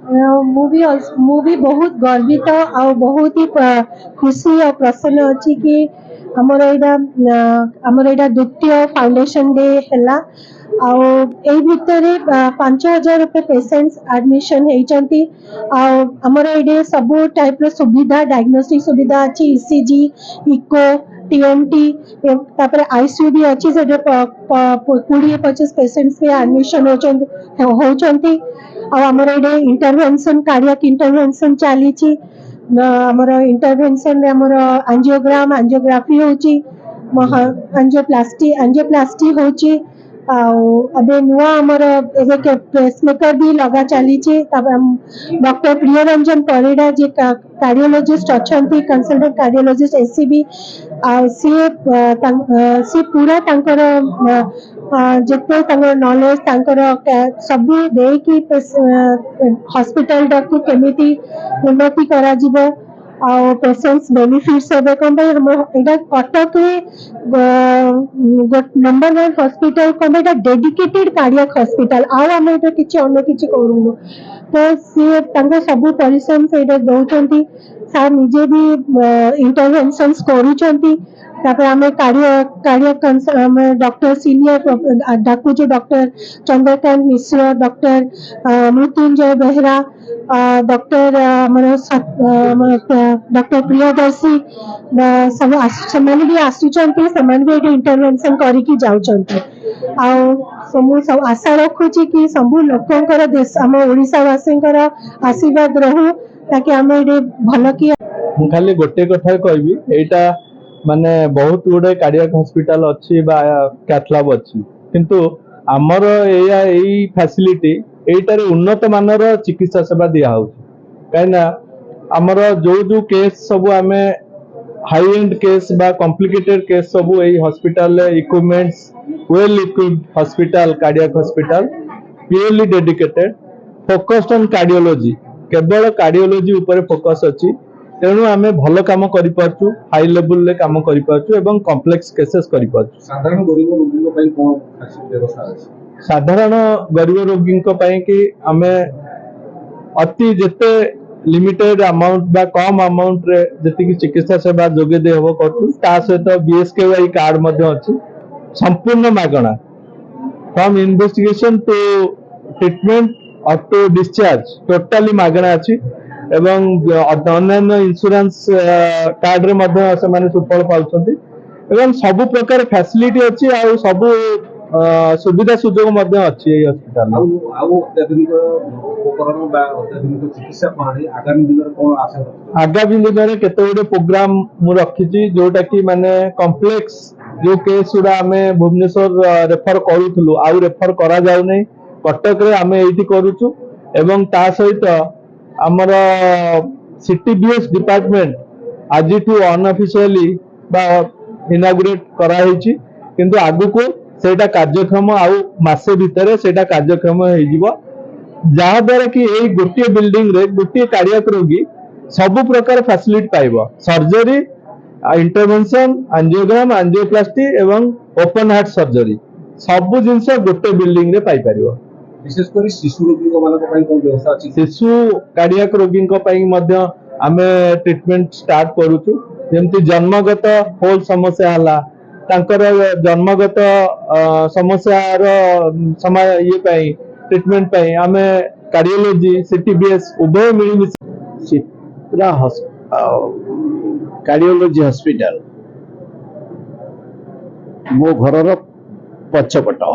ମୁଁ ବି ବହୁତ ଗର୍ବିତ ଆଉ ବହୁତ ही खुशी और प्रसन्न अच्छी कि ଆମର ଏଇଟା ଦ୍ୱିତୀୟ फाउंडेशन डे ହେଲା ଆଉ ଏଇ ଭିତରେ 5,000 रुपए पेशेंट्स एडमिशन ହେଇଛନ୍ତି ଆଉ ଆମର ଏଇଠି ସବୁ ଟାଇପ ର ସୁବିଧା डायग्नोस्टिक सुविधा ଅଛି ईसीजी इको टीएमटी तापर आईसीयू भी अच्छी से 20-25 पेशेंट्स भी एडमिशन होचंती ଆଉ ଆମର ଏଇଠି इंटरवेंशन कार्डियक इंटरवेंशन चलीची ଆମର इंटरवेंशन रे ଆମର एंजियोग्राम एंजियोग्राफी होची एंजियोप्लास्टी होची ଆଉ ଏବେ ନୂଆ ଆମର ଏବେ पेसमेकर भी लगा चलीची डॉक्टर प्रियरंजन परिडा जे कार्डियोलॉजिस्ट अछंती कंसल्टेंट कार्डियोलॉजिस्ट एसीबी सी पूरा तांकर जिते नॉलेज तांकर सब देकी हॉस्पिटल टाकू केमिति उन्नति करा जिवो और पेशेंट्स बेनिफिट्स हेबे कोन भाई हम एटा कटक नंबर 1 हॉस्पिटल कोन एटा डेडिकेटेड कार्डियक हॉस्पिटल आ हम एटा किछि अन्य किछि करूनु तो सी तांको सब परिश्रम से एटा दउचंती सा निजे भी इंटरवेंशंस करूचंती तापर हमें कार्डियक डॉक्टर सीनियर डाकू जो doctor Chandrakant Mishra doctor Mrityunjay Behera doctor doctor Priyadarshi सब सेमाने भी आसुचंती सेमाने भी एटी इंटरवेंशन करिकी जाउचंती आउ सब आशा रखुची कि सब लोकंकर देश हम ओडिसा वासींकर आशीर्वाद रहू ताकि हम एटी भल की मु खाली गोटे कथा कहबी एटा माने बहुत गुडे कार्डियक हॉस्पिटल अच्छी बा कैथलैब अच्छी किंतु आमर एई फैसिलिटी एटारे उन्नत मानर चिकित्सा सेवा दिया होउची काइना आमर जो जो केस सब आमे हाई एंड केस बा कॉम्प्लिकेटेड केस सब एई hospital equipments well equipped hospital cardiac hospital purely dedicated focused on cardiology केवल कार्डियोलॉजी ऊपर फोकस अछि तेणु आमे भल काम करि पारछु हाई लेवल ले काम करि पारछु एवं कॉम्प्लेक्स केसेस करि पारछु साधारण गरीब रोगी पई कोन व्यवस्था अछि साधारण गरीब रोगी पई कि आमे अति जेते लिमिटेड अमाउंट बा कम अमाउंट रे जति कि चिकित्सा सेवा जोगे दे हबो करछु ता सहित बीएसकेवाई कार्ड मध्ये अछि संपूर्ण मागणा from investigation to treatment up to discharge totally मागणा अछि एवं अन्य इंश्योरेंस कार्ड रे मध्ये से सुफल पाउछंती एवं सब प्रकार फैसिलिटी अछि आ सब सुविधा सुजोग मध्ये अछि ए हॉस्पिटल अत्याधुनिक उपकरण बा अत्याधुनिक चिकित्सा पाणी आगामी दिन रे कोन आशा आगामी दिन रे केते गुडे प्रोग्राम मु रखिछि जोटा कि माने कॉम्प्लेक्स जो केस उडा हमें भुवनेश्वर रेफर करूथलु आ रेफर करा जाउ नै कटक रे हमें एठी करूछु एवं ता सहित आमर सीटीबीएस डिपार्टमेंट आज अनऑफिशियली बा इनागुरेट करा हिची किंतु आगु को सेटा कार्यक्रम आउ मासे भितरे सेटा कार्यक्रम हे जिवो जहा द्वारा कि एई गोटे बिल्डिंग रे गोटे कार्डियक रोगी सब प्रकार फैसिलिटी पाइबो सर्जरी इंटरवेंशन एंजियोग्राम एंजियोप्लास्टी एवं ओपन हार्ट सर्जरी सब जिनस गोटे बिल्डिंग रे पाई परिबो विशेष कर शिशु रोगी कोन व्यवस्था अछि शिशु कार्डियक रोगी मध्ये आमे ट्रीटमेंट स्टार्ट करूछु जेमति जन्मगत होल समस्या हला तांकर जन्मगत समस्या रो समय ये पई ट्रीटमेंट पई आमे कार्डियोलॉजी सीटीबीएस उभय मिली चित्रा कार्डियोलॉजी हॉस्पिटल मो घर पछपट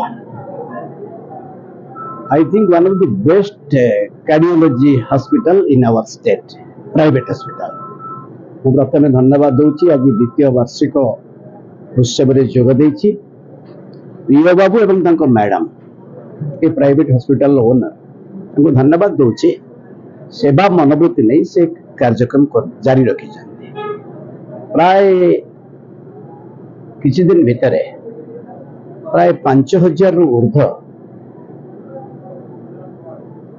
I think one of the best cardiology hospital in our state, private hospital. ମୁଁ ପ୍ରଥମେ ଧନ୍ୟବାଦ ଦଉଛି ଆଜି ଦ୍ୱିତୀୟ ବାର୍ଷିକ ଉତ୍ସବରେ ଯୋଗ ଦେଇଛି ପ୍ରିୟ ବାବୁ ଏବଂ ତାଙ୍କ ମ୍ୟାଡାମ ଏ ପ୍ରାଇଭେଟ ହସ୍ପିଟାଲ ଓନର ତାଙ୍କୁ ଧନ୍ୟବାଦ ଦଉଛି ସେବା ମନୋବୃତ୍ତି ନେଇ ସେ କାର୍ଯ୍ୟକ୍ରମ ଜାରି ରଖିଛନ୍ତି ପ୍ରାୟ କିଛି ଦିନ ଭିତରେ ପ୍ରାୟ 5,000 ରୁ ऊर्ध्व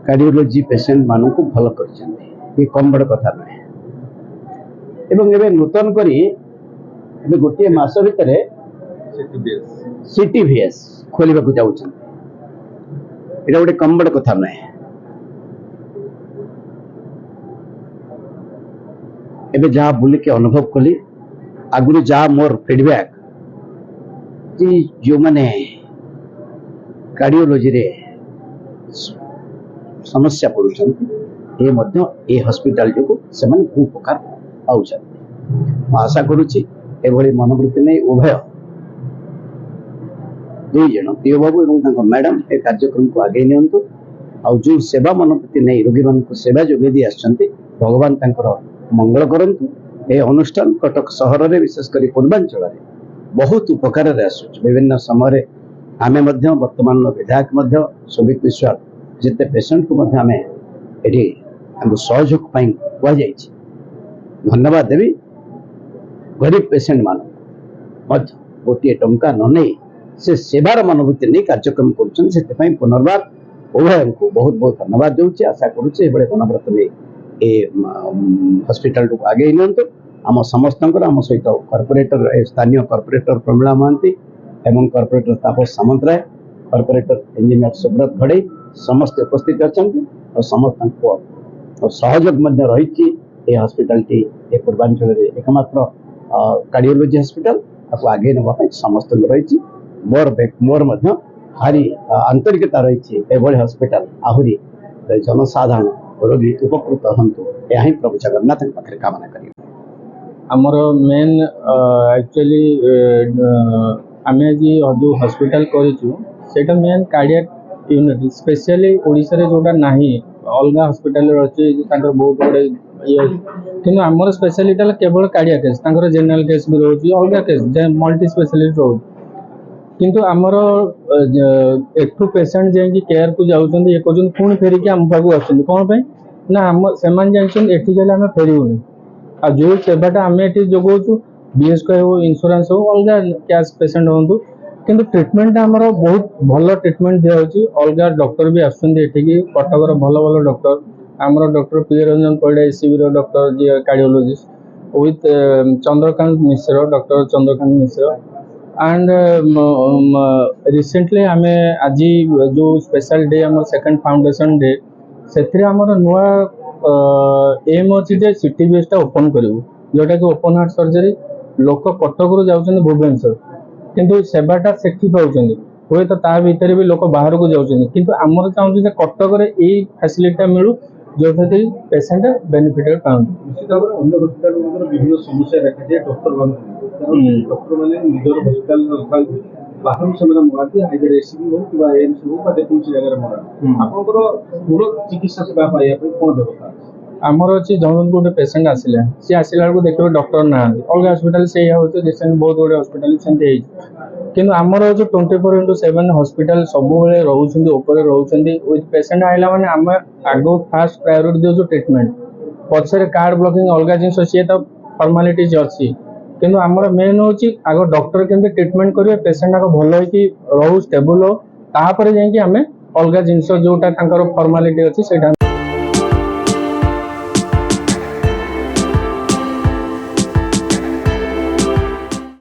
कार्डियोलॉजी पेशेंट मानू को भल कर कम बड़ कथा ना एवं एवं नूतन करी गोटे मास भितर सीटीवीएस खोलिबा को जाउछन एटा गोटे कम बड़ कथा ना एबे जहाँ बुलिके अनुभव कली आगुरी जहाँ मोर फीडबैक कि जो माने कार्डियोलॉजी रे समस्या पड़ुछन्ति ए मध्य ए हॉस्पिटल जो से बहु प्रकार आउछन्ति आशा करुछि एभली मनोवृत्ति नहीं उभय दुई जन प्रिय बाबू और मैडम ए कार्यक्रम को आगे नियंतु आ जो सेवा मनोवृत्ति नहीं रोगी मान सेवा जोगे दी आछन्ति भगवान तांकर मंगल करंतु ए अनुष्ठान कटक सहर रे विशेषकर पूर्वांचल रे बहुत उपकार रे आसुछ विभिन्न समय आमे मध्य वर्तमान विधायक मध्य सुबिक विश्वास जिते पेशेंट को मध्य आमे एठी हमको सहयोग पाई हुआ जाइछि धन्यवाद देवी गरीब पेशेंट मान मध्य गोटे टंका न नहीं से सेवार मनोवृत्ति नहीं कार्यक्रम कर पुनर्बार उभय को बहुत बहुत धन्यवाद दूसरी आशा करुचे मनोवृत्ति नहीं ए हॉस्पिटल को आगे नियंतु आम समस्त आम सहित कॉर्पोरेटर स्थानीय कॉर्पोरेटर प्रमिला महांती एवं कॉर्पोरेटर तापस सामंतराय कॉर्पोरेटर इंजीनियर सुब्रत घड़ई समस्त उपस्थित अच्छा और समस्त सहयोग रही हॉस्पिटल टी पूर्वांचल एकमात्र कार्डियोलॉजी हॉस्पिटल आपको आगे नापी समस्त रही मोर भारी आंतरिकता रही हॉस्पिटल आहरी जनसाधारण रोगी उपकृत हंतु यही प्रभु जगन्नाथ पाखे कामना करें आमर मेन एक्चुअली आम जो हॉस्पिटल करेटा main cardiac unit specially Odisha रे जोटा नहीं अलग हॉस्पिटल अच्छी बहुत गुड़े ये कि आमर स्पेशलिटी केवल कार्डियक केस जनरल केस भी रोचे अलग केस मल्टी स्पेशलिटी रोज किंतु आमर एठू पेसेंट जाकि केयर को जाऊँ ये कर पुणी फेरिकी आम पाक आसुँच कौन पे ना आम से एठी गले आम फेरबूनी आ जो सेवाटा आम ये जोगाऊँ बीएसके हो इंश्योरेंस हो अलग कैश पेसेंट हूँ किंतु ट्रिटमेंट आमर बहुत भल ट्रिटमेंट दिखाई अलग डॉक्टर भी आसुँगी कटकर भल भल डॉक्टर आमर doctor P Ranjan Parida ACB doctor ji cardiologist with Chandrakant Mishra doctor Chandrakant Mishra and recently आम आज जो स्पेशल डे आम सेकंड फाउंडेशन डे से आमर नुआ एम अच्छी सीटीबीएस ओपन करूँ जोटा कि ओपन हार्ट सर्जरी लोक कटक जाऊँ भुवनेश्वर किंतु सेवाटा सेठी पाँच हुए तो ता भीतर भी लोक बाहर को जाऊँ किंतु आमर चाहूँ कटक फैसिलिटी मिलू जो पेसेंट बेनिफिट पाते निश्चित भाव अन्य हस्पिटाल विभिन्न समस्या देखा दिए डॉक्टर डॉक्टर मैंने निजर हस्पिटाल बाहर से मगाती आइदर एसीबी हो कि एम्स हो जेकोसी जगह मगा आपंकर तुरंत चिकित्सा सेवा पाइबा कौन व्यवस्था आमर अच्छी जन गोटे पेसेंट आसिला सी आसला बेलू देखिए डॉक्टर ना अलग हस्पिटाल से रिसेंट बहुत गुड़े हस्पिटाल सेमती किंतु आमर जो 24/7 हस्पिटाल सब रोचे विथ पेसेंट आइला माने आम आग फास्ट प्रायोरिटी दे ट्रिटमेंट पचर कार्ड ब्लॉकिंग अलग जिन सी तो फॉर्मालिटीज अच्छी किंतु आमर मेन हूँ आग डॉक्टर केमती ट्रिटमेंट करेंगे पेसेंट आग भल हो स्टेबल हो तापर जाकि आम अलग जिन जोटा फॉर्मालिटी अच्छी